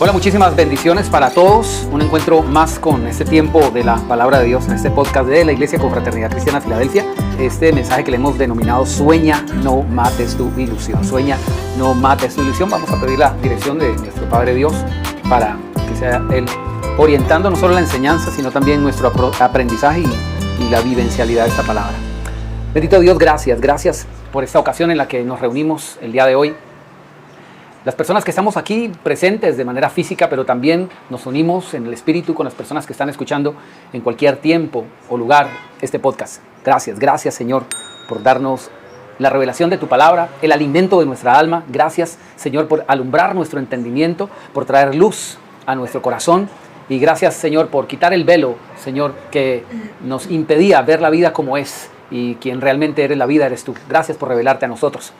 Hola, muchísimas bendiciones para todos. Un encuentro más con este tiempo de la Palabra de Dios en este podcast de la Iglesia Confraternidad Cristiana Filadelfia. Este mensaje que le hemos denominado Sueña, no mates tu ilusión. Sueña, no mates tu ilusión. Vamos a pedir la dirección de nuestro Padre Dios para que sea Él orientando no solo la enseñanza, sino también nuestro aprendizaje y la vivencialidad de esta palabra. Bendito Dios, gracias por esta ocasión en la que nos reunimos el día de hoy. Las personas que estamos aquí presentes de manera física, pero también nos unimos en el espíritu con las personas que están escuchando en cualquier tiempo o lugar este podcast. Gracias Señor por darnos la revelación de tu palabra, el alimento de nuestra alma. Gracias Señor por alumbrar nuestro entendimiento, por traer luz a nuestro corazón. Y gracias Señor por quitar el velo, Señor, que nos impedía ver la vida como es. Y quien realmente eres la vida eres tú. Gracias por revelarte a nosotros.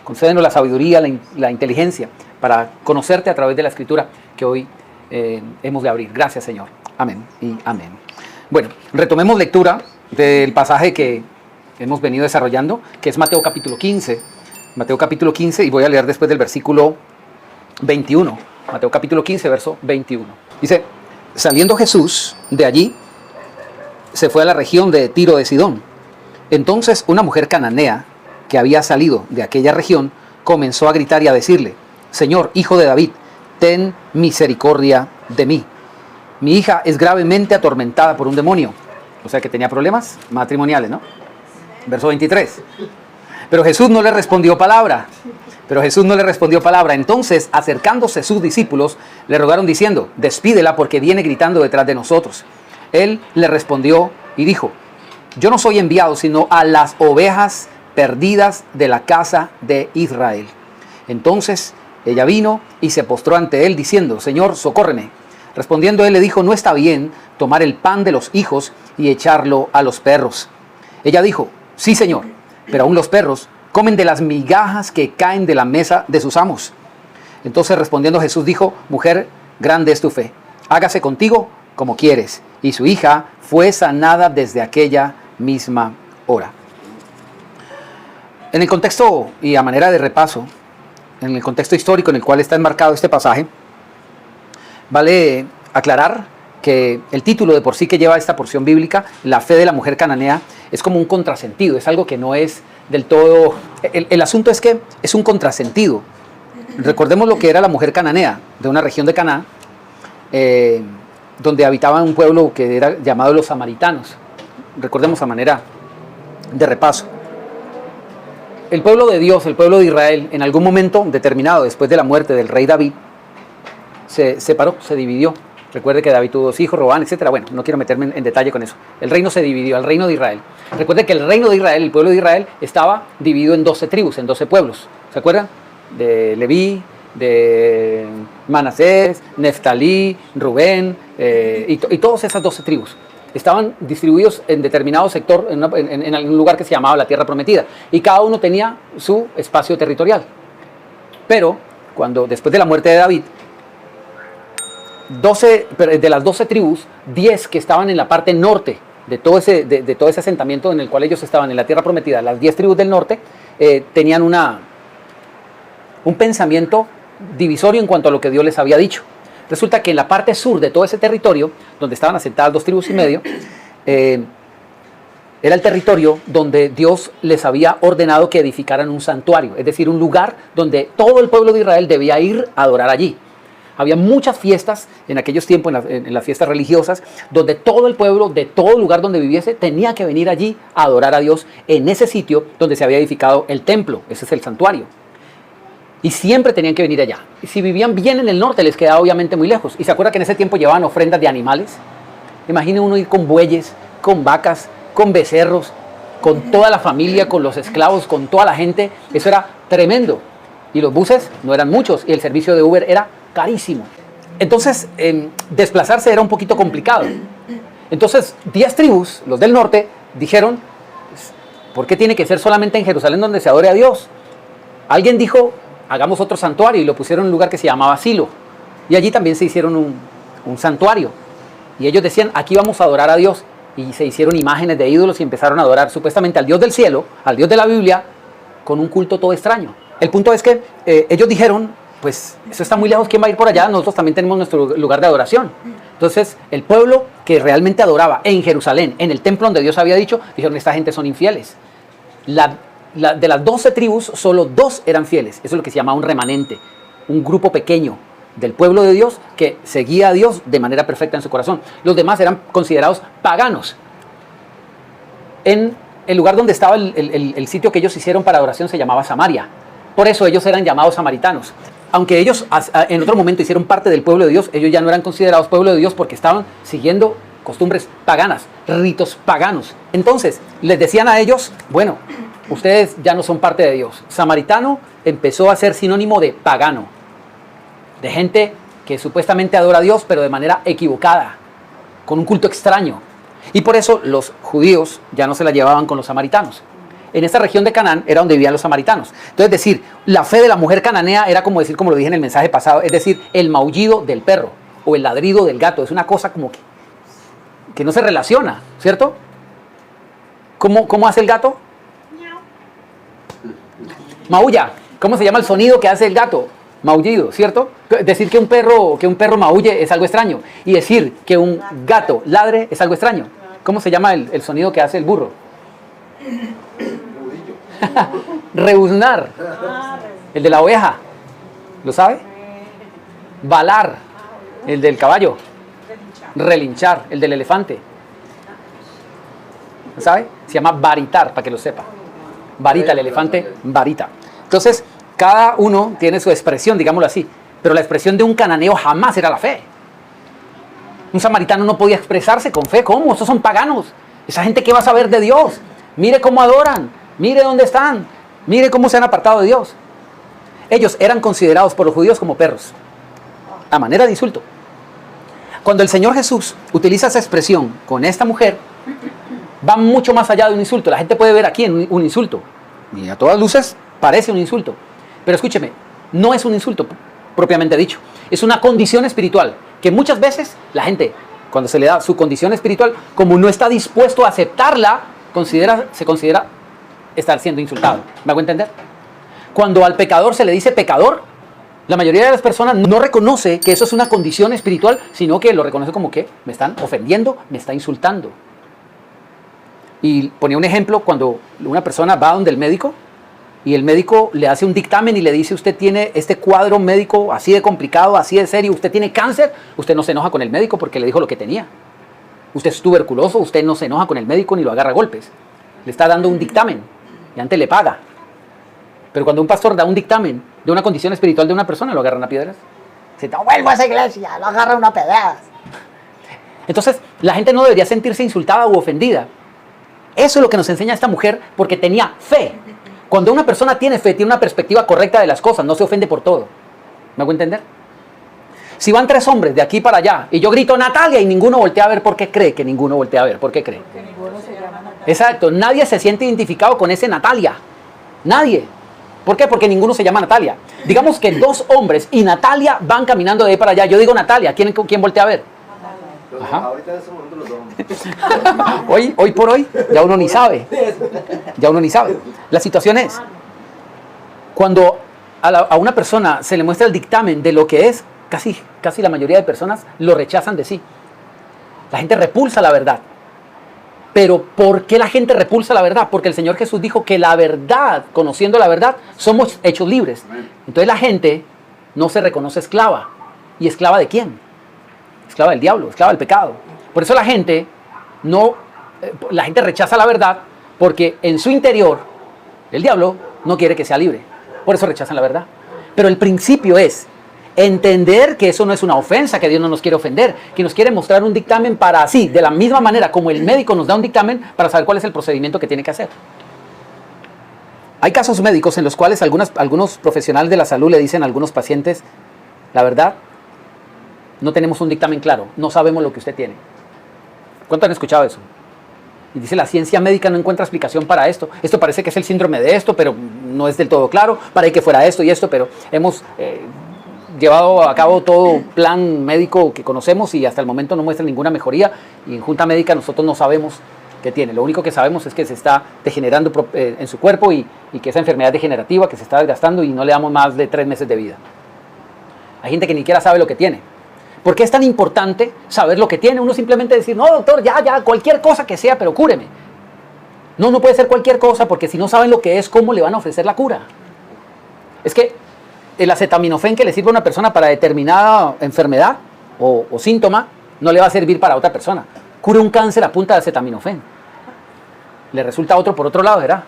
Concédenos la sabiduría, la inteligencia para conocerte a través de la Escritura que hoy hemos de abrir. Gracias, Señor. Amén y amén. Bueno, retomemos lectura del pasaje que hemos venido desarrollando, que es Mateo capítulo 15. Mateo capítulo 15, y voy a leer después del versículo 21. Mateo capítulo 15, verso 21. Dice, saliendo Jesús de allí, se fue a la región de Tiro de Sidón. Entonces una mujer cananea, que había salido de aquella región, comenzó a gritar y a decirle: Señor, hijo de David, ten misericordia de mí. Mi hija es gravemente atormentada por un demonio. O sea que tenía problemas matrimoniales, ¿no? Verso 23. Pero Jesús no le respondió palabra. Entonces, acercándose sus discípulos, le rogaron diciendo: despídela porque viene gritando detrás de nosotros. Él le respondió y dijo: yo no soy enviado sino a las ovejas perdidas de la casa de Israel. Entonces ella vino y se postró ante él diciendo: Señor, socórreme. Respondiendo él le dijo: no está bien tomar el pan de los hijos y echarlo a los perros. Ella dijo: sí, Señor, pero aún los perros comen de las migajas que caen de la mesa de sus amos. Entonces respondiendo Jesús dijo: mujer, grande es tu fe, hágase contigo como quieres. Y su hija fue sanada desde aquella misma hora. En el contexto y a manera de repaso, en el contexto histórico en el cual está enmarcado este pasaje, vale aclarar que el título de por sí que lleva esta porción bíblica, la fe de la mujer cananea, es como un contrasentido, es algo que no es del todo... El asunto es que es un contrasentido. Recordemos lo que era la mujer cananea, de una región de Canaán, donde habitaba un pueblo que era llamado los samaritanos. Recordemos a manera de repaso. El pueblo de Dios, el pueblo de Israel, en algún momento determinado, después de la muerte del rey David, se separó, se dividió. Recuerde que David tuvo 2 hijos, Robán, etc. Bueno, no quiero meterme en detalle con eso. El reino se dividió, el reino de Israel. Recuerde que el reino de Israel, el pueblo de Israel, estaba dividido en 12 tribus, en 12 pueblos. ¿Se acuerdan? De Leví, de Manasés, Neftalí, Rubén, y todas esas 12 tribus. Estaban distribuidos en determinado sector, en algún lugar que se llamaba la Tierra Prometida. Y cada uno tenía su espacio territorial. Pero, después de la muerte de David, de las 12 tribus, 10 que estaban en la parte norte de todo ese asentamiento en el cual ellos estaban, en la Tierra Prometida, las 10 tribus del norte, tenían un pensamiento divisorio en cuanto a lo que Dios les había dicho. Resulta que en la parte sur de todo ese territorio, donde estaban asentadas 2 tribus y medio, era el territorio donde Dios les había ordenado que edificaran un santuario, es decir, un lugar donde todo el pueblo de Israel debía ir a adorar allí. Había muchas fiestas en aquellos tiempos, en las fiestas religiosas, donde todo el pueblo, de todo lugar donde viviese, tenía que venir allí a adorar a Dios en ese sitio donde se había edificado el templo, ese es el santuario. Y siempre tenían que venir allá. Y si vivían bien en el norte, les quedaba obviamente muy lejos. ¿Y se acuerda que en ese tiempo llevaban ofrendas de animales? Imagine uno ir con bueyes, con vacas, con becerros, con toda la familia, con los esclavos, con toda la gente. Eso era tremendo. Y los buses no eran muchos y el servicio de Uber era carísimo. Entonces, desplazarse era un poquito complicado. Entonces, 10 tribus, los del norte, dijeron: ¿por qué tiene que ser solamente en Jerusalén donde se adore a Dios? Alguien dijo: hagamos otro santuario, y lo pusieron en un lugar que se llamaba Silo. Y allí también se hicieron un santuario. Y ellos decían: aquí vamos a adorar a Dios. Y se hicieron imágenes de ídolos y empezaron a adorar supuestamente al Dios del cielo, al Dios de la Biblia, con un culto todo extraño. El punto es que ellos dijeron: pues eso está muy lejos, ¿quién va a ir por allá? Nosotros también tenemos nuestro lugar de adoración. Entonces, el pueblo que realmente adoraba en Jerusalén, en el templo donde Dios había dicho, dijeron, esta gente son infieles. De las 12 tribus, solo 2 eran fieles. Eso es lo que se llama un remanente, un grupo pequeño del pueblo de Dios que seguía a Dios de manera perfecta en su corazón. Los demás eran considerados paganos. En el lugar donde estaba el sitio que ellos hicieron para adoración se llamaba Samaria. Por eso ellos eran llamados samaritanos. Aunque ellos en otro momento hicieron parte del pueblo de Dios, ellos ya no eran considerados pueblo de Dios porque estaban siguiendo costumbres paganas, ritos paganos. Entonces, les decían a ellos, bueno, ustedes ya no son parte de Dios. Samaritano empezó a ser sinónimo de pagano, de gente que supuestamente adora a Dios, pero de manera equivocada, con un culto extraño. Y por eso los judíos ya no se la llevaban con los samaritanos. En esta región de Canaán era donde vivían los samaritanos. Entonces, es decir, la fe de la mujer cananea era como decir, como lo dije en el mensaje pasado, es decir, el maullido del perro o el ladrido del gato. Es una cosa como que no se relaciona, ¿cierto? ¿Cómo hace el gato? Maulla. ¿Cómo se llama el sonido que hace el gato? Maullido, ¿cierto? Decir que un perro maulle es algo extraño. Y decir que un gato ladre es algo extraño. ¿Cómo se llama el sonido que hace el burro? Rebuznar. El de la oveja. ¿Lo sabe? Balar. El del caballo. Relinchar. El del elefante. ¿Lo sabe? Se llama varitar, para que lo sepa. Varita, el elefante, varita. Entonces, cada uno tiene su expresión, digámoslo así. Pero la expresión de un cananeo jamás era la fe. Un samaritano no podía expresarse con fe. ¿Cómo? Estos son paganos. Esa gente, ¿qué va a saber de Dios? Mire cómo adoran, mire dónde están, mire cómo se han apartado de Dios. Ellos eran considerados por los judíos como perros, a manera de insulto. Cuando el Señor Jesús utiliza esa expresión con esta mujer, va mucho más allá de un insulto. La gente puede ver aquí en un insulto, y a todas luces parece un insulto. Pero escúcheme, no es un insulto propiamente dicho, es una condición espiritual, que muchas veces la gente, cuando se le da su condición espiritual, como no está dispuesto a aceptarla, se considera estar siendo insultado. ¿Me hago entender? Cuando al pecador se le dice pecador, la mayoría de las personas no reconoce que eso es una condición espiritual, sino que lo reconoce como que me están ofendiendo, me está insultando. Y ponía un ejemplo cuando una persona va donde el médico y el médico le hace un dictamen y le dice, usted tiene este cuadro médico así de complicado, así de serio, usted tiene cáncer, usted no se enoja con el médico porque le dijo lo que tenía. Usted es tuberculoso, usted no se enoja con el médico ni lo agarra a golpes. Le está dando un dictamen y antes le paga. Pero cuando un pastor da un dictamen de una condición espiritual de una persona, lo agarran a piedras. Se te vuelve a esa iglesia, lo agarran a pedradas. Entonces, la gente no debería sentirse insultada u ofendida. Eso es lo que nos enseña esta mujer porque tenía fe. Cuando una persona tiene fe, tiene una perspectiva correcta de las cosas, no se ofende por todo. ¿Me hago entender? Si van 3 hombres de aquí para allá y yo grito Natalia y ninguno voltea a ver, ¿por qué cree que ninguno voltea a ver? ¿Por qué cree? Que ninguno se llama Natalia. Exacto, nadie se siente identificado con ese Natalia. Nadie. ¿Por qué? Porque ninguno se llama Natalia. Digamos que 2 hombres y Natalia van caminando de ahí para allá. Yo digo Natalia, ¿quién voltea a ver? Ajá. Ahorita en ese momento los hombres. Hoy por hoy, ya uno ni sabe. Ya uno ni sabe. La situación es, cuando a una persona se le muestra el dictamen de lo que es, casi la mayoría de personas lo rechazan de sí. La gente repulsa la verdad. Pero ¿por qué la gente repulsa la verdad? Porque el Señor Jesús dijo que la verdad, conociendo la verdad, somos hechos libres. Entonces la gente no se reconoce esclava. ¿Y esclava de quién? Esclava del diablo, esclava del pecado. Por eso la gente rechaza la verdad, porque en su interior el diablo no quiere que sea libre. Por eso rechazan la verdad. Pero el principio es entender que eso no es una ofensa, que Dios no nos quiere ofender, que nos quiere mostrar un dictamen para así, de la misma manera como el médico nos da un dictamen para saber cuál es el procedimiento que tiene que hacer. Hay casos médicos en los cuales algunos profesionales de la salud le dicen a algunos pacientes, la verdad, no tenemos un dictamen claro, no sabemos lo que usted tiene. ¿Cuánto han escuchado eso? Y dice, la ciencia médica no encuentra explicación para esto. Esto parece que es el síndrome de esto, pero no es del todo claro. Para que fuera esto y esto, pero hemos llevado a cabo todo plan médico que conocemos y hasta el momento no muestra ninguna mejoría. Y en Junta Médica nosotros no sabemos qué tiene. Lo único que sabemos es que se está degenerando en su cuerpo y que esa enfermedad degenerativa que se está desgastando y no le damos más de 3 meses de vida. Hay gente que ni siquiera sabe lo que tiene. ¿Por qué es tan importante saber lo que tiene? Uno simplemente decir, no, doctor, ya, cualquier cosa que sea, pero cúreme. No puede ser cualquier cosa, porque si no saben lo que es, ¿cómo le van a ofrecer la cura? Es que el acetaminofén que le sirve a una persona para determinada enfermedad o síntoma, no le va a servir para otra persona. Cure un cáncer a punta de acetaminofén. Le resulta a otro por otro lado, ¿verdad?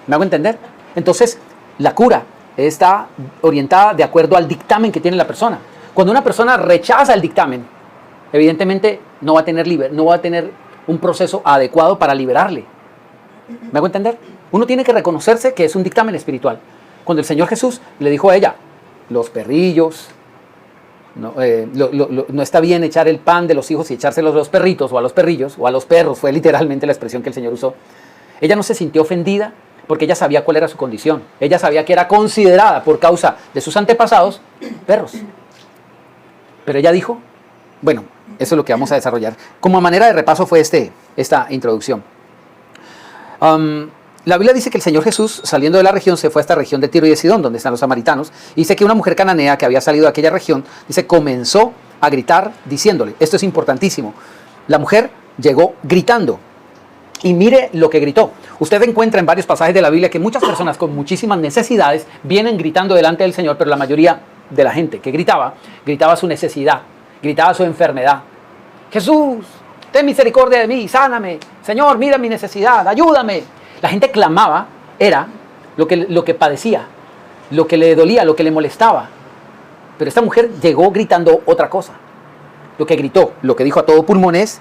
¿Me hago entender? Entonces, la cura está orientada de acuerdo al dictamen que tiene la persona. Cuando una persona rechaza el dictamen, evidentemente no va a tener un proceso adecuado para liberarle. ¿Me hago entender? Uno tiene que reconocerse que es un dictamen espiritual. Cuando el Señor Jesús le dijo a ella, los perrillos, no está bien echar el pan de los hijos y echárselos a los perritos o a los perrillos o a los perros, fue literalmente la expresión que el Señor usó. Ella no se sintió ofendida porque ella sabía cuál era su condición. Ella sabía que era considerada por causa de sus antepasados perros. Pero ella dijo, bueno, eso es lo que vamos a desarrollar. Como manera de repaso fue esta introducción. La Biblia dice que el Señor Jesús, saliendo de la región, se fue a esta región de Tiro y de Sidón, donde están los samaritanos. Y dice que una mujer cananea que había salido de aquella región, dice, comenzó a gritar diciéndole, esto es importantísimo, la mujer llegó gritando. Y mire lo que gritó. Usted encuentra en varios pasajes de la Biblia que muchas personas con muchísimas necesidades vienen gritando delante del Señor, pero la mayoría de la gente que gritaba su necesidad, gritaba su enfermedad. Jesús, ten misericordia de mí, sáname. Señor, mira mi necesidad, ayúdame. La gente clamaba, era lo que padecía, lo que le dolía, lo que le molestaba. Pero esta mujer llegó gritando otra cosa. Lo que gritó, lo que dijo a todo pulmón es,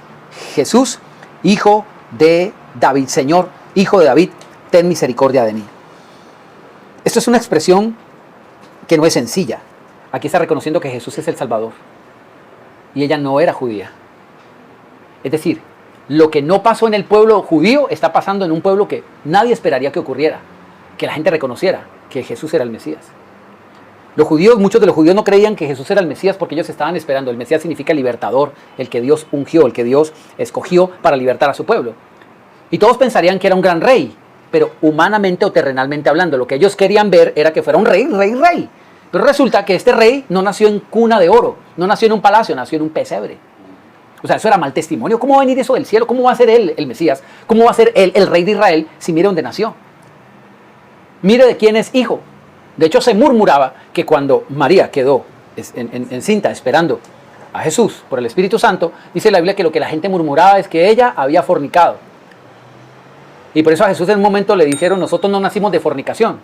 Jesús, hijo de David, Señor, hijo de David, ten misericordia de mí. Esto es una expresión que no es sencilla. Aquí está reconociendo que Jesús es el Salvador. Y ella no era judía. Es decir, lo que no pasó en el pueblo judío está pasando en un pueblo que nadie esperaría que ocurriera. Que la gente reconociera que Jesús era el Mesías. Muchos de los judíos no creían que Jesús era el Mesías porque ellos estaban esperando. El Mesías significa libertador, el que Dios ungió, el que Dios escogió para libertar a su pueblo. Y todos pensarían que era un gran rey, pero humanamente o terrenalmente hablando, lo que ellos querían ver era que fuera un rey. Pero resulta que este rey no nació en cuna de oro, no nació en un palacio, nació en un pesebre. O sea, eso era mal testimonio. ¿Cómo va a venir eso del cielo? ¿Cómo va a ser él el Mesías? ¿Cómo va a ser él el rey de Israel si mire dónde nació? Mire de quién es hijo. De hecho, se murmuraba que cuando María quedó encinta esperando a Jesús por el Espíritu Santo, dice la Biblia que lo que la gente murmuraba es que ella había fornicado. Y por eso a Jesús en un momento le dijeron, nosotros no nacimos de fornicación.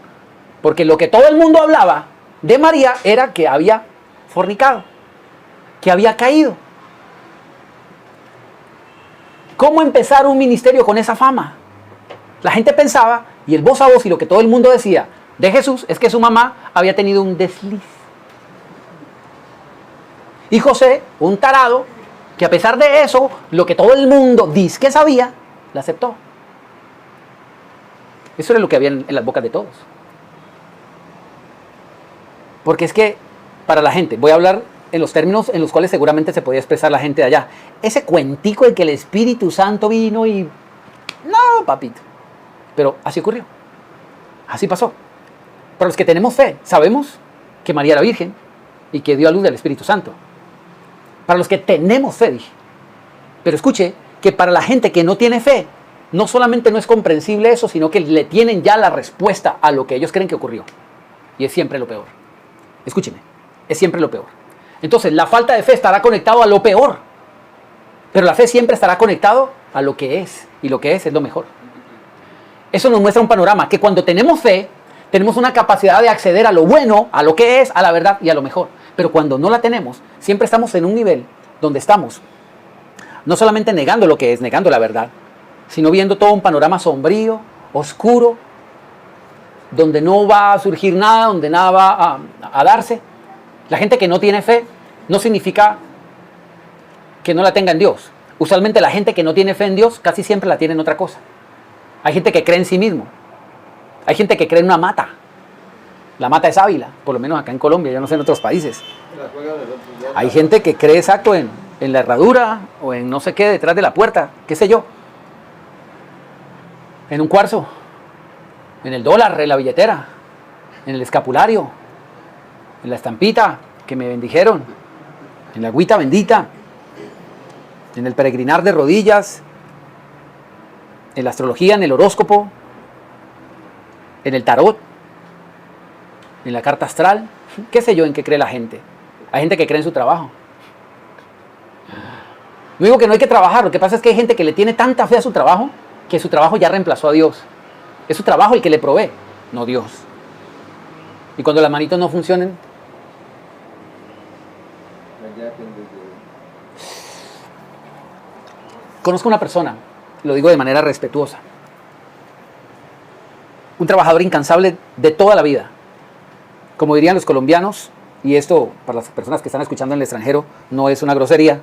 Porque lo que todo el mundo hablaba de María era que había fornicado, que había caído. ¿Cómo empezar un ministerio con esa fama? La gente pensaba, y el voz a voz y lo que todo el mundo decía de Jesús es que su mamá había tenido un desliz. Y José, un tarado, que a pesar de eso, lo que todo el mundo dice que sabía, la aceptó. Eso era lo que había en las bocas de todos. Porque es que, para la gente, voy a hablar en los términos en los cuales seguramente se podía expresar la gente de allá. Ese cuentico de que el Espíritu Santo vino y... No, papito. Pero así ocurrió. Así pasó. Para los que tenemos fe, sabemos que María era virgen y que dio a luz del Espíritu Santo. Para los que tenemos fe, dije. Pero escuche que para la gente que no tiene fe, no solamente no es comprensible eso, sino que le tienen ya la respuesta a lo que ellos creen que ocurrió. Y es siempre lo peor. Escúcheme, es siempre lo peor. Entonces, la falta de fe estará conectado a lo peor. Pero la fe siempre estará conectado a lo que es. Y lo que es lo mejor. Eso nos muestra un panorama que cuando tenemos fe, tenemos una capacidad de acceder a lo bueno, a lo que es, a la verdad y a lo mejor. Pero cuando no la tenemos, siempre estamos en un nivel donde estamos no solamente negando lo que es, negando la verdad, sino viendo todo un panorama sombrío, oscuro, donde no va a surgir nada, donde nada va a darse. La gente que no tiene fe no significa que no la tenga en Dios. Usualmente la gente que no tiene fe en Dios casi siempre la tiene en otra cosa. Hay gente que cree en sí mismo. Hay gente que cree en una mata. La mata es Ávila, por lo menos acá en Colombia, yo no sé en otros países. Hay gente que cree exacto en la herradura o en no sé qué detrás de la puerta, qué sé yo. En un cuarzo, en el dólar, en la billetera, en el escapulario, en la estampita que me bendijeron, en la agüita bendita, en el peregrinar de rodillas, en la astrología, en el horóscopo, en el tarot, en la carta astral, qué sé yo en qué cree la gente. Hay gente que cree en su trabajo. No digo que no hay que trabajar, lo que pasa es que hay gente que le tiene tanta fe a su trabajo, que su trabajo ya reemplazó a Dios. Es su trabajo el que le provee, no Dios. Y cuando las manitos no funcionen, conozco una persona, lo digo de manera respetuosa, un trabajador incansable de toda la vida. Como dirían los colombianos, y esto para las personas que están escuchando en el extranjero no es una grosería,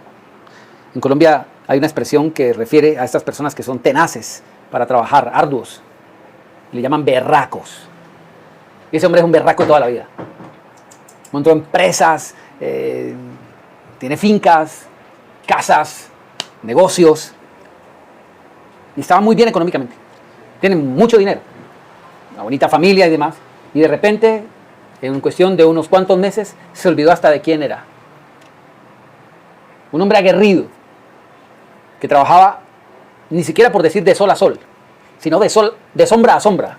en Colombia hay una expresión que refiere a estas personas que son tenaces para trabajar, arduos, le llaman berracos. Y ese hombre es un berraco de toda la vida. Montó empresas, tiene fincas, casas, negocios, y estaba muy bien económicamente. Tiene mucho dinero, una bonita familia y demás. Y de repente, en cuestión de unos cuantos meses, se olvidó hasta de quién era. Un hombre aguerrido, que trabajaba ni siquiera por decir de sol a sol, sino de sombra a sombra.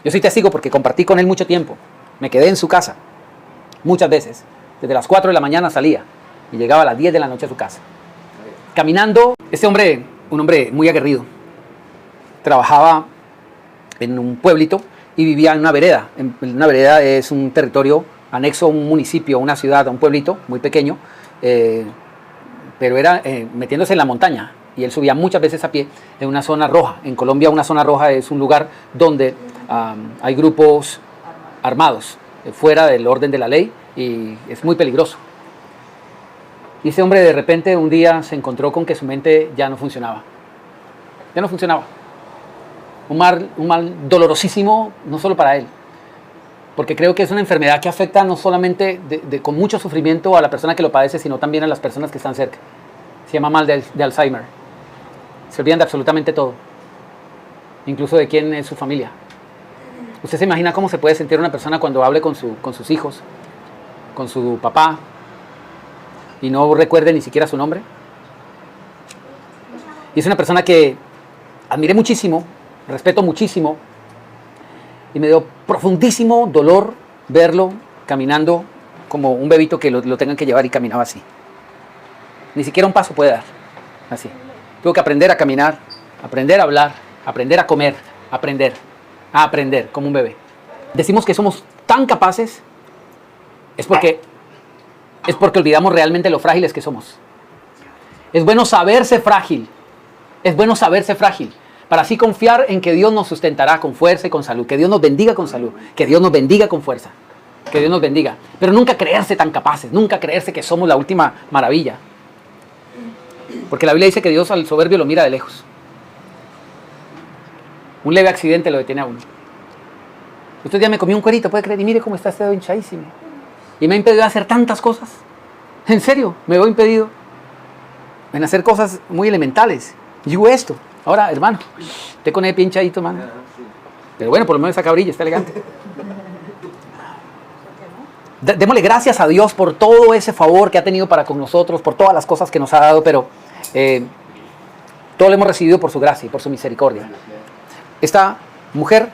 Yo soy testigo porque compartí con él mucho tiempo. Me quedé en su casa, muchas veces. Desde las 4 de la mañana salía y llegaba a las 10 de la noche a su casa. Caminando, este hombre, un hombre muy aguerrido, trabajaba en un pueblito y vivía en una vereda. Una vereda es un territorio anexo a un municipio, a una ciudad, a un pueblito muy pequeño, pero era metiéndose en la montaña. Y él subía muchas veces a pie en una zona roja. En Colombia una zona roja es un lugar donde hay grupos armados fuera del orden de la ley y es muy peligroso. Y ese hombre de repente un día se encontró con que su mente ya no funcionaba. Ya no funcionaba. Un mal dolorosísimo, no solo para él, porque creo que es una enfermedad que afecta no solamente con mucho sufrimiento a la persona que lo padece, sino también a las personas que están cerca. Se llama mal de Alzheimer. Se olvidan de absolutamente todo, incluso de quién es su familia. ¿Usted se imagina cómo se puede sentir una persona cuando hable con sus hijos, con su papá, y no recuerde ni siquiera su nombre? Y es una persona que admiré muchísimo, respeto muchísimo, y me dio profundísimo dolor verlo caminando como un bebito que lo tengan que llevar, y caminaba así. Ni siquiera un paso puede dar, así. Tuvo que aprender a caminar, aprender a hablar, aprender a comer, aprender como un bebé. Decimos que somos tan capaces, es porque olvidamos realmente lo frágiles que somos. Es bueno saberse frágil, para así confiar en que Dios nos sustentará con fuerza y con salud, que Dios nos bendiga con salud, que Dios nos bendiga con fuerza, que Dios nos bendiga. Pero nunca creerse tan capaces, nunca creerse que somos la última maravilla. Porque la Biblia dice que Dios al soberbio lo mira de lejos. Un leve accidente lo detiene a uno. Estos días me comí un cuerito, puede creer, y mire cómo está este dedo hinchadísimo. Y me ha impedido hacer tantas cosas. En serio, me veo impedido en hacer cosas muy elementales. Y digo esto. Ahora, hermano, usted con ese pinchadito, hermano. Pero bueno, por lo menos esa cabrilla está elegante. Démosle gracias a Dios por todo ese favor que ha tenido para con nosotros, por todas las cosas que nos ha dado, pero todo lo hemos recibido por su gracia y por su misericordia. Esta mujer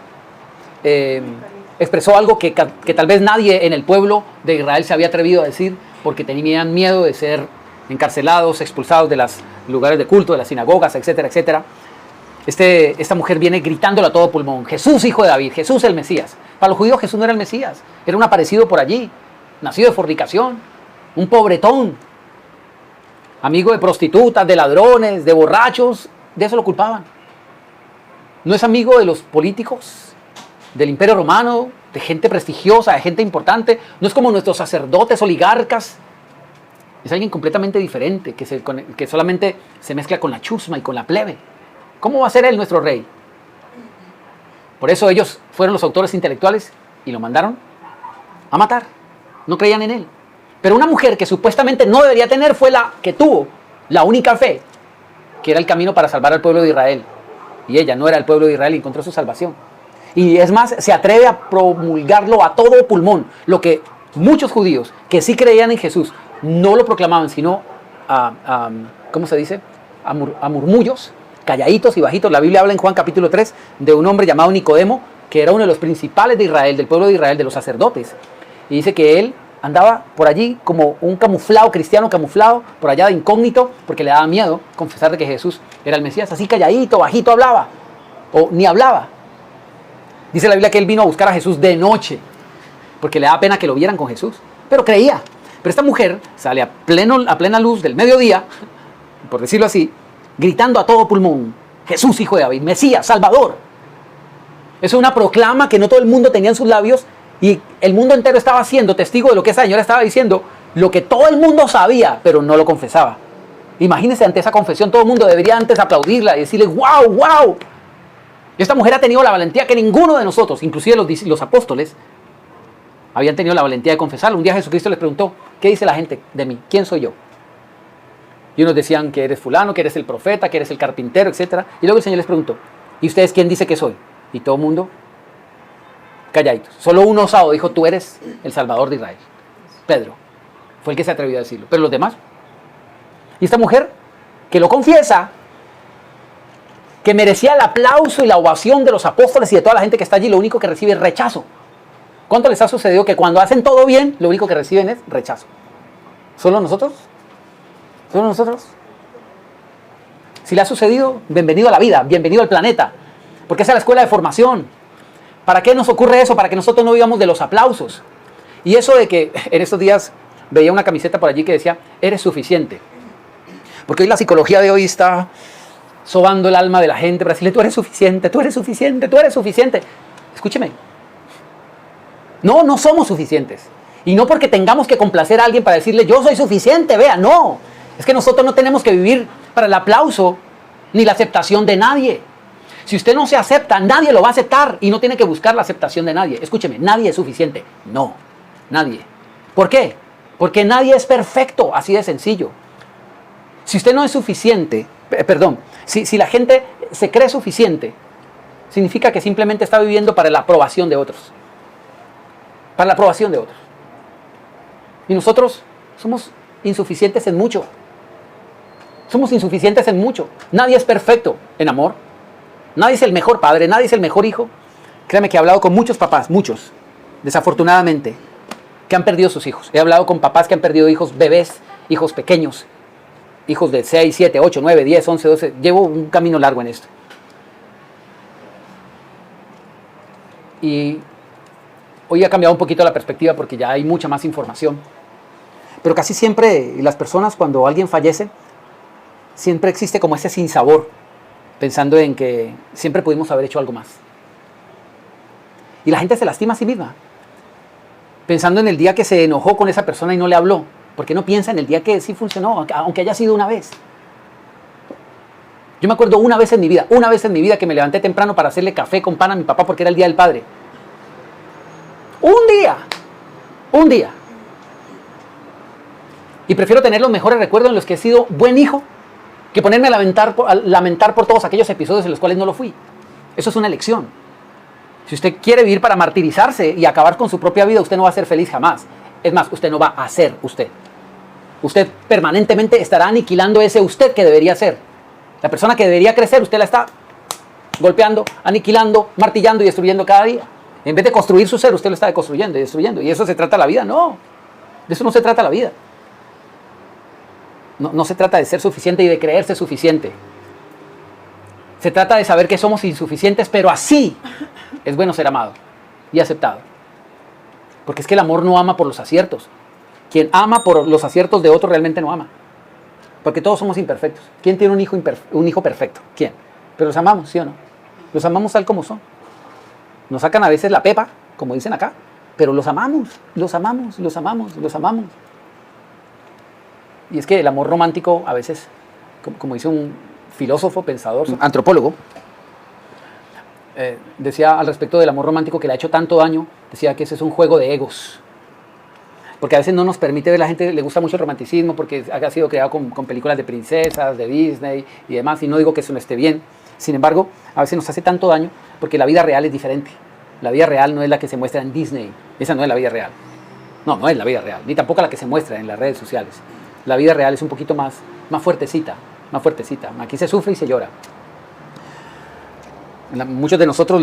expresó algo que tal vez nadie en el pueblo de Israel se había atrevido a decir, porque tenían miedo de ser encarcelados, expulsados de los lugares de culto, de las sinagogas, etcétera, etcétera. Esta mujer viene gritándolo a todo pulmón: Jesús, hijo de David, Jesús el Mesías. Para los judíos Jesús no era el Mesías, era un aparecido por allí, nacido de fornicación, un pobretón, amigo de prostitutas, de ladrones, de borrachos. De eso lo culpaban. No es amigo de los políticos, del Imperio Romano, de gente prestigiosa, de gente importante. No es como nuestros sacerdotes, oligarcas. Es alguien completamente diferente, que solamente se mezcla con la chusma y con la plebe. ¿Cómo va a ser él nuestro rey? Por eso ellos fueron los autores intelectuales y lo mandaron a matar. No creían en él. Pero una mujer que supuestamente no debería tener fue la que tuvo la única fe, que era el camino para salvar al pueblo de Israel. Y ella no era el pueblo de Israel y encontró su salvación. Y es más, se atreve a promulgarlo a todo pulmón, lo que muchos judíos que sí creían en Jesús no lo proclamaban, sino ¿cómo se dice? A murmullos, calladitos y bajitos. La Biblia habla en Juan capítulo 3 de un hombre llamado Nicodemo, que era uno de los principales de Israel, del pueblo de Israel, de los sacerdotes. Y dice que él andaba por allí como un camuflado, cristiano camuflado, por allá de incógnito, porque le daba miedo confesar de que Jesús era el Mesías. Así calladito, bajito hablaba, o ni hablaba. Dice la Biblia que él vino a buscar a Jesús de noche, porque le daba pena que lo vieran con Jesús, pero creía. Pero esta mujer sale a plena luz del mediodía, por decirlo así, gritando a todo pulmón: Jesús, hijo de David, Mesías, Salvador. Eso es una proclama que no todo el mundo tenía en sus labios, y el mundo entero estaba siendo testigo de lo que esa señora estaba diciendo, lo que todo el mundo sabía, pero no lo confesaba. Imagínense, ante esa confesión todo el mundo debería antes aplaudirla y decirle: ¡wow, wow! Y esta mujer ha tenido la valentía que ninguno de nosotros, inclusive los apóstoles, habían tenido la valentía de confesarlo. Un día Jesucristo les preguntó: ¿qué dice la gente de mí? ¿Quién soy yo? Y unos decían que eres fulano, que eres el profeta, que eres el carpintero, etc. Y luego el Señor les preguntó: ¿y ustedes quién dice que soy? Y todo el mundo calladitos. Solo un osado dijo: tú eres el Salvador de Israel. Pedro fue el que se atrevió a decirlo. Pero los demás. Y esta mujer que lo confiesa, que merecía el aplauso y la ovación de los apóstoles y de toda la gente que está allí, lo único que recibe es rechazo. ¿Cuánto les ha sucedido que cuando hacen todo bien, lo único que reciben es rechazo? ¿Solo nosotros? ¿Solo nosotros? Si le ha sucedido, bienvenido a la vida, bienvenido al planeta, porque esa es la escuela de formación. ¿Para qué nos ocurre eso? Para que nosotros no vivamos de los aplausos. Y eso de que en estos días veía una camiseta por allí que decía: eres suficiente. Porque hoy la psicología de hoy está sobando el alma de la gente para decirle: tú eres suficiente, tú eres suficiente, tú eres suficiente. Escúcheme. No somos suficientes. Y no porque tengamos que complacer a alguien para decirle: yo soy suficiente, vea, no. Es que nosotros no tenemos que vivir para el aplauso ni la aceptación de nadie. Si usted no se acepta, nadie lo va a aceptar y no tiene que buscar la aceptación de nadie. Escúcheme, nadie es suficiente. No, nadie. ¿Por qué? Porque nadie es perfecto, así de sencillo. Si usted no es suficiente, si la gente se cree suficiente, significa que simplemente está viviendo para la aprobación de otros. Para la aprobación de otros. Y nosotros somos insuficientes en mucho. Somos insuficientes en mucho. Nadie es perfecto en amor. Nadie es el mejor padre, nadie es el mejor hijo. Créame que he hablado con muchos papás, muchos, desafortunadamente, que han perdido sus hijos. He hablado con papás que han perdido hijos bebés, hijos pequeños, hijos de 6, 7, 8, 9, 10, 11, 12. Llevo un camino largo en esto. Y hoy ha cambiado un poquito la perspectiva porque ya hay mucha más información. Pero casi siempre las personas, cuando alguien fallece, siempre existe como ese sinsabor, pensando en que siempre pudimos haber hecho algo más. Y la gente se lastima a sí misma, pensando en el día que se enojó con esa persona y no le habló, porque no piensa en el día que sí funcionó, aunque haya sido una vez. Yo me acuerdo una vez en mi vida que me levanté temprano para hacerle café con pan a mi papá porque era el Día del Padre. Un día. Y prefiero tener los mejores recuerdos en los que he sido buen hijo que ponerme a lamentar por todos aquellos episodios en los cuales no lo fui. Eso es una elección. Si usted quiere vivir para martirizarse y acabar con su propia vida, usted no va a ser feliz jamás. Es más, usted no va a ser usted. Usted permanentemente estará aniquilando ese usted que debería ser. La persona que debería crecer, usted la está golpeando, aniquilando, martillando y destruyendo cada día. En vez de construir su ser, usted lo está deconstruyendo y destruyendo. ¿Y eso se trata la vida? No. De eso no se trata la vida. No se trata de ser suficiente y de creerse suficiente. Se trata de saber que somos insuficientes, pero así es bueno ser amado y aceptado. Porque es que el amor no ama por los aciertos. Quien ama por los aciertos de otro realmente no ama. Porque todos somos imperfectos. ¿Quién tiene un hijo perfecto? ¿Quién? Pero los amamos, ¿sí o no? Los amamos tal como son. Nos sacan a veces la pepa, como dicen acá, pero los amamos, los amamos, los amamos, los amamos. Y es que el amor romántico a veces, como dice un filósofo, pensador, antropólogo, decía al respecto del amor romántico que le ha hecho tanto daño, decía que ese es un juego de egos. Porque a veces no nos permite ver, la gente le gusta mucho el romanticismo porque ha sido creado con películas de princesas, de Disney y demás, y no digo que eso no esté bien. Sin embargo, a veces nos hace tanto daño porque la vida real es diferente. La vida real no es la que se muestra en Disney, esa no es la vida real. No, no es la vida real, ni tampoco la que se muestra en las redes sociales. La vida real es un poquito más fuertecita, más fuertecita. Aquí se sufre y se llora. Muchos de nosotros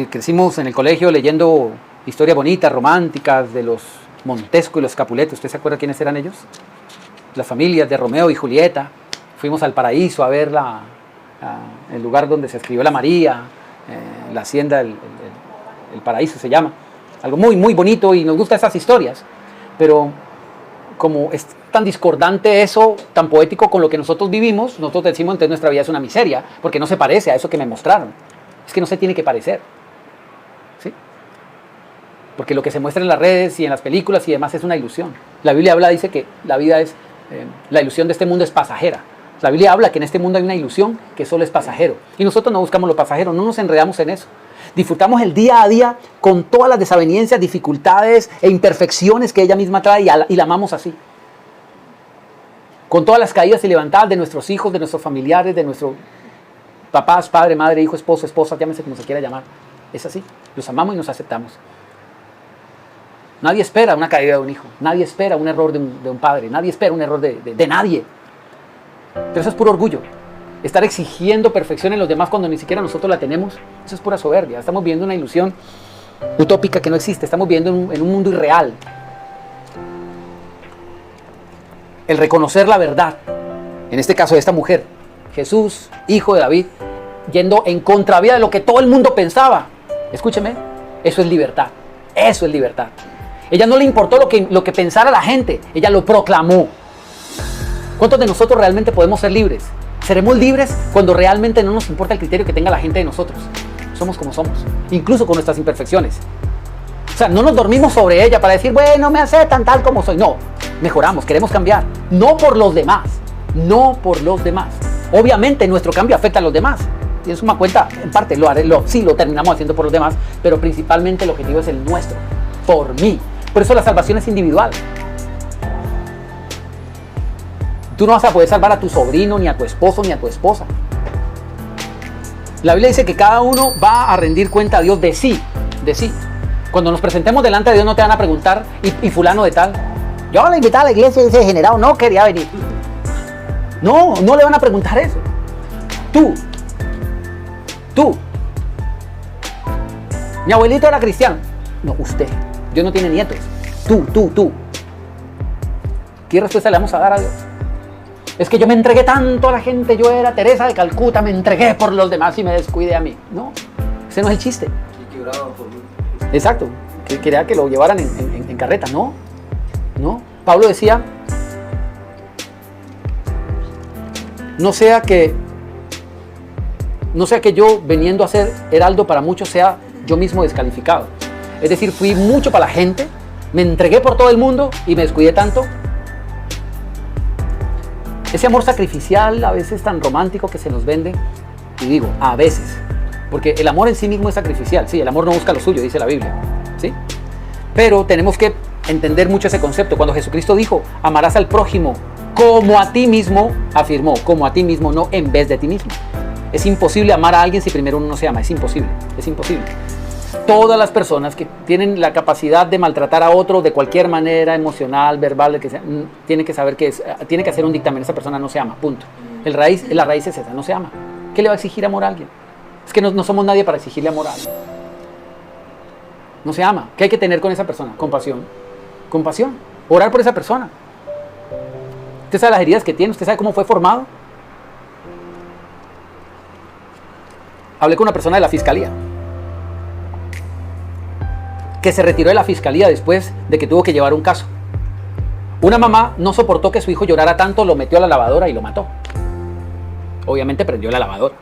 crecimos en el colegio leyendo historias bonitas, románticas, de los Montesco y los Capuleto. ¿Usted se acuerda quiénes eran ellos? Las familias de Romeo y Julieta. Fuimos al paraíso a ver el lugar donde se escribió la María, la hacienda, el paraíso se llama. Algo muy, muy bonito y nos gustan esas historias. Pero como es tan discordante eso, tan poético con lo que nosotros vivimos, nosotros decimos entonces nuestra vida es una miseria, porque no se parece a eso que me mostraron. Es que no se tiene que parecer. ¿Sí? Porque lo que se muestra en las redes y en las películas y demás es una ilusión. La Biblia dice que la vida es, la ilusión de este mundo es pasajera. La Biblia habla que en este mundo hay una ilusión que solo es pasajero. Y nosotros no buscamos lo pasajero, no nos enredamos en eso. Disfrutamos el día a día con todas las desavenencias, dificultades e imperfecciones que ella misma trae y la amamos así. Con todas las caídas y levantadas de nuestros hijos, de nuestros familiares, de nuestros papás, padre, madre, hijo, esposo, esposa, llámese como se quiera llamar. Es así, los amamos y nos aceptamos. Nadie espera una caída de un hijo, nadie espera un error de un padre, nadie espera un error de nadie. Pero eso es puro orgullo. Estar exigiendo perfección en los demás cuando ni siquiera nosotros la tenemos, eso es pura soberbia. Estamos viviendo una ilusión utópica que no existe, estamos viviendo en un mundo irreal. El reconocer la verdad, en este caso de esta mujer, Jesús, hijo de David, yendo en contravía de lo que todo el mundo pensaba. Escúcheme, eso es libertad, eso es libertad. Ella no le importó lo que pensara la gente, ella lo proclamó. ¿Cuántos de nosotros realmente podemos ser libres? Seremos libres cuando realmente no nos importa el criterio que tenga la gente de nosotros. Somos como somos, incluso con nuestras imperfecciones. O sea, no nos dormimos sobre ella para decir, bueno, me aceptan tal como soy. No, mejoramos, queremos cambiar. No por los demás, no por los demás. Obviamente nuestro cambio afecta a los demás. Y en suma cuenta, en parte sí lo terminamos haciendo por los demás, pero principalmente el objetivo es el nuestro, por mí. Por eso la salvación es individual. Tú no vas a poder salvar a tu sobrino, ni a tu esposo, ni a tu esposa. La Biblia dice que cada uno va a rendir cuenta a Dios de sí, de sí. Cuando nos presentemos delante de Dios no te van a preguntar, ¿y fulano de tal? Yo le invitaba a la iglesia y ese degenerado no quería venir. No le van a preguntar eso. Tú. Mi abuelito era cristiano. No, usted. Dios no tiene nietos. Tú. ¿Qué respuesta le vamos a dar a Dios? Es que yo me entregué tanto a la gente, yo era Teresa de Calcuta, me entregué por los demás y me descuidé a mí. No, ese no es el chiste. Exacto, que quería que lo llevaran en carreta. No. Pablo decía, no sea que yo, veniendo a ser heraldo para muchos, sea yo mismo descalificado. Es decir, fui mucho para la gente, me entregué por todo el mundo y me descuidé tanto. Ese amor sacrificial, a veces tan romántico que se nos vende, y digo, a veces, porque el amor en sí mismo es sacrificial, sí, el amor no busca lo suyo, dice la Biblia, ¿sí? Pero tenemos que entender mucho ese concepto. Cuando Jesucristo dijo, amarás al prójimo como a ti mismo, afirmó, como a ti mismo, no en vez de ti mismo. Es imposible amar a alguien si primero uno no se ama, es imposible. Todas las personas que tienen la capacidad de maltratar a otro de cualquier manera, emocional, verbal, de que sea, tienen que saber que tiene que hacer un dictamen, esa persona no se ama, punto. La raíz es esa, no se ama. ¿Qué le va a exigir amor a alguien? Es que no somos nadie para exigirle amor a alguien. No se ama. ¿Qué hay que tener con esa persona? Compasión. Orar por esa persona. Usted sabe las heridas que tiene, usted sabe cómo fue formado. Hablé con una persona de la fiscalía que se retiró de la fiscalía después de que tuvo que llevar un caso. Una mamá no soportó que su hijo llorara tanto, lo metió a la lavadora y lo mató. Obviamente prendió la lavadora.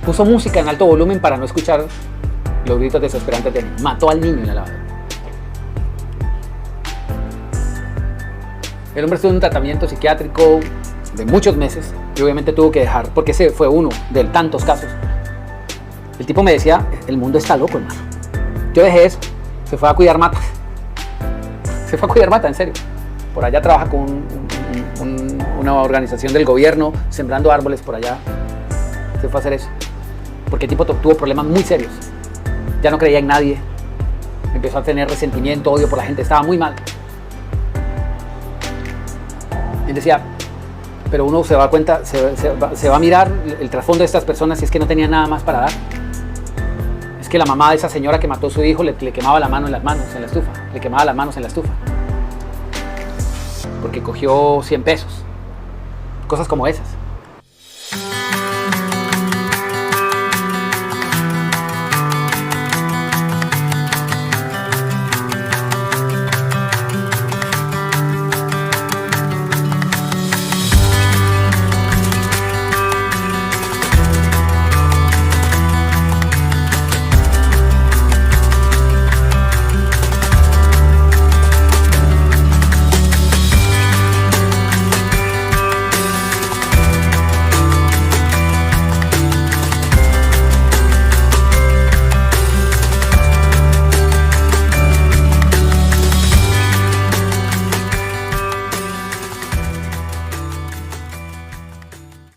Puso música en alto volumen para no escuchar los gritos desesperantes de él. Mató al niño en la lavadora. El hombre estuvo en un tratamiento psiquiátrico de muchos meses y obviamente tuvo que dejar, porque ese fue uno de tantos casos. El tipo me decía, el mundo está loco, hermano. Yo dejé eso, se fue a cuidar matas. En serio. Por allá trabaja con una organización del gobierno, sembrando árboles por allá. Se fue a hacer eso. Porque el tipo tuvo problemas muy serios. ya no creía en nadie, empezó a tener resentimiento, odio por la gente, estaba muy mal. Y decía, pero uno se va a dar cuenta, se va a mirar el trasfondo de estas personas y es que no tenían nada más para dar. Es que la mamá de esa señora que mató a su hijo le quemaba la mano en en la estufa, le quemaba las manos en la estufa. Porque cogió 100 pesos. Cosas como esas.